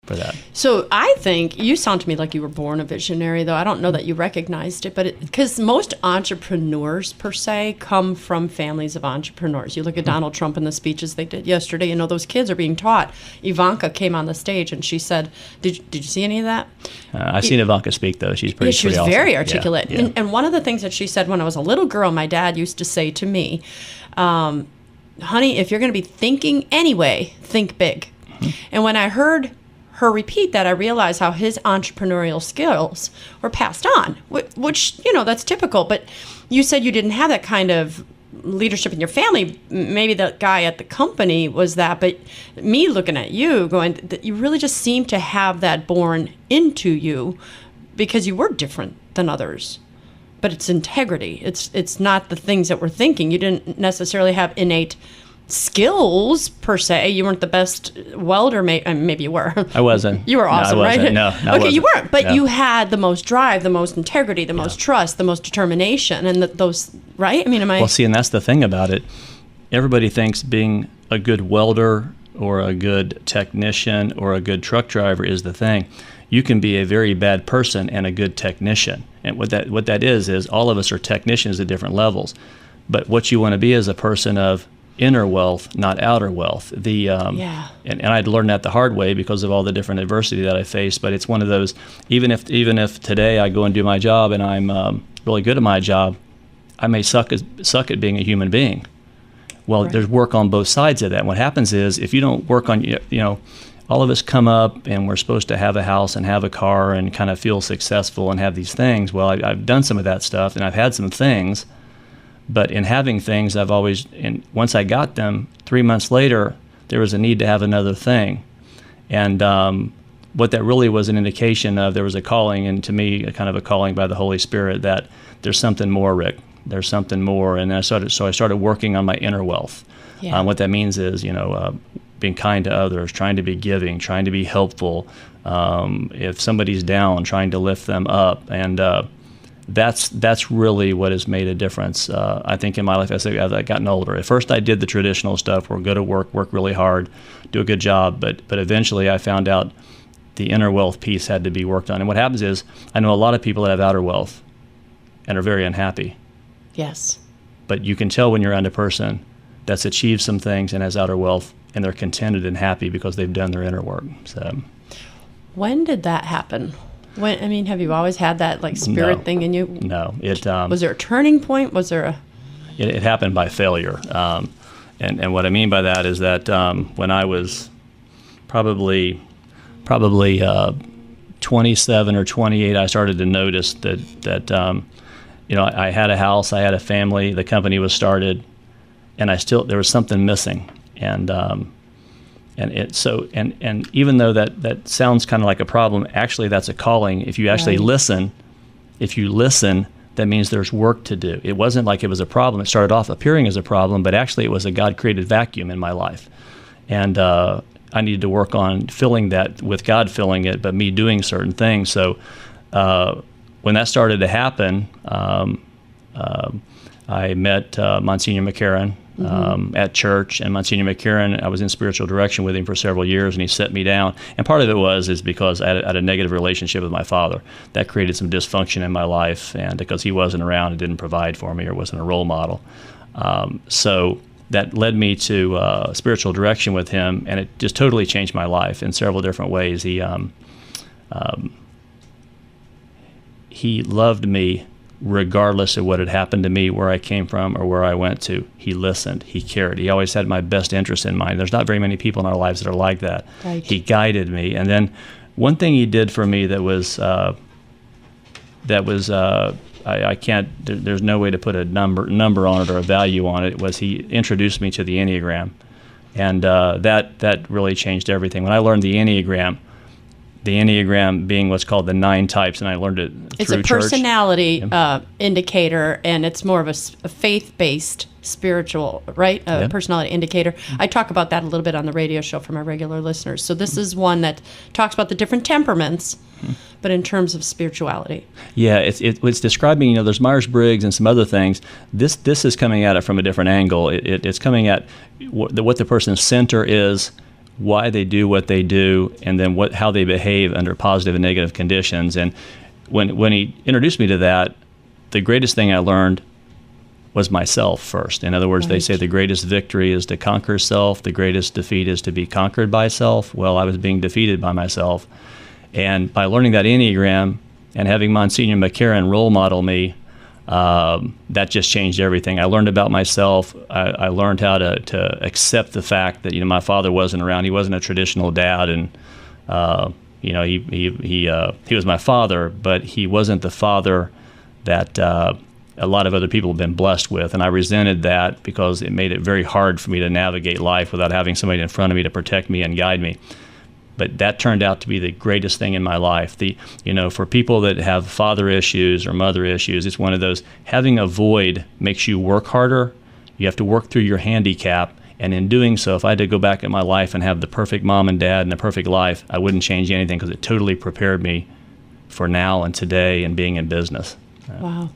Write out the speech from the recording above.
for that. So I think you sound to me like you were born a visionary, though I don't know that you recognized it, but because most entrepreneurs per se come from families of entrepreneurs. You look at Donald Trump and the speeches they did yesterday, those kids are being taught. Ivanka came on the stage and she said, did you see any of that? I've seen Ivanka speak, though. She's pretty she was awesome. very articulate. Yeah. And one of the things that she said when I was a little girl, my dad used to say to me, honey, if you're going to be thinking anyway, think big. And when I heard her repeat that, I realized how his entrepreneurial skills were passed on, which, that's typical. But you said you didn't have that kind of leadership in your family. Maybe the guy at the company was that, but me looking at you going, that you really just seem to have that born into you because you were different than others. But it's integrity. It's not the things that we're thinking. You didn't necessarily have innate skills per se. You weren't the best welder. Maybe you were. I wasn't. You were awesome, right? No, okay, you weren't. But you had the most drive, the most integrity, the most trust, the most determination, and those. Right? Am I? Well, see, and that's the thing about it. Everybody thinks being a good welder or a good technician or a good truck driver is the thing. You can be a very bad person and a good technician. And what that is all of us are technicians at different levels. But what you want to be is a person of inner wealth, not outer wealth. And I'd learned that the hard way because of all the different adversity that I faced. But it's one of those, even if today I go and do my job and I'm really good at my job, I may suck at being a human being. Well, right. There's work on both sides of that. And what happens is if you don't work on, all of us come up and we're supposed to have a house and have a car and kind of feel successful and have these things. Well, I've done some of that stuff and I've had some things, but in having things, and once I got them, 3 months later, there was a need to have another thing. And what that really was an indication of, there was a calling, and to me, a kind of a calling by the Holy Spirit that there's something more, Rick. There's something more. And I started working on my inner wealth. Yeah. What that means is, being kind to others, trying to be giving, trying to be helpful. If somebody's down, trying to lift them up. And that's really what has made a difference, I think, in my life as I've gotten older. At first, I did the traditional stuff, go to work really hard, do a good job. But eventually, I found out the inner wealth piece had to be worked on. And what happens is, I know a lot of people that have outer wealth and are very unhappy. Yes. But you can tell when you're around a person that's achieved some things and has outer wealth, and they're contented and happy because they've done their inner work. So, when did that happen? Have you always had that spirit thing in you? No. Was there a turning point? Was there a? It happened by failure, and what I mean by that is that when I was probably 27 or 28, I started to notice that I had a house, I had a family, the company was started, and there was something missing. And even though that sounds kind of like a problem, actually that's a calling. If you actually listen, that means there's work to do. It wasn't like it was a problem. It started off appearing as a problem, but actually it was a God-created vacuum in my life. And I needed to work on filling that with God filling it, but me doing certain things. So when that started to happen, I met Monsignor McCarran at church, and Monsignor McCarran, I was in spiritual direction with him for several years, and he set me down. And part of it is because I had a negative relationship with my father. That created some dysfunction in my life, and because he wasn't around and didn't provide for me or wasn't a role model. So that led me to spiritual direction with him, and it just totally changed my life in several different ways. He loved me regardless of what had happened to me, where I came from, or where I went to. He listened. He cared. He always had my best interest in mind. There's not very many people in our lives that are like that. Right. He guided me. And then one thing he did for me that was I can't, there's no way to put a number on it or a value on it, was he introduced me to the Enneagram. And that really changed everything. When I learned the Enneagram being what's called the 9 types, and I learned it through church. It's a personality indicator, and it's more of a faith-based spiritual, right? Personality indicator. I talk about that a little bit on the radio show for my regular listeners. So this is one that talks about the different temperaments, but in terms of spirituality. Yeah, it's describing, there's Myers-Briggs and some other things. This is coming at it from a different angle. It's coming at what the person's center is, why they do what they do, and then how they behave under positive and negative conditions. And when he introduced me to that, the greatest thing I learned was myself first. In other words, They say the greatest victory is to conquer self, the greatest defeat is to be conquered by self. Well, I was being defeated by myself. And by learning that Enneagram and having Monsignor McCarran role model me, that just changed everything. I learned about myself. I learned how to accept the fact that my father wasn't around. He wasn't a traditional dad, and he was my father, but he wasn't the father that a lot of other people have been blessed with. And I resented that because it made it very hard for me to navigate life without having somebody in front of me to protect me and guide me. But that turned out to be the greatest thing in my life. For people that have father issues or mother issues, it's one of those, having a void makes you work harder. You have to work through your handicap. And in doing so, if I had to go back in my life and have the perfect mom and dad and the perfect life, I wouldn't change anything because it totally prepared me for now and today and being in business. Wow.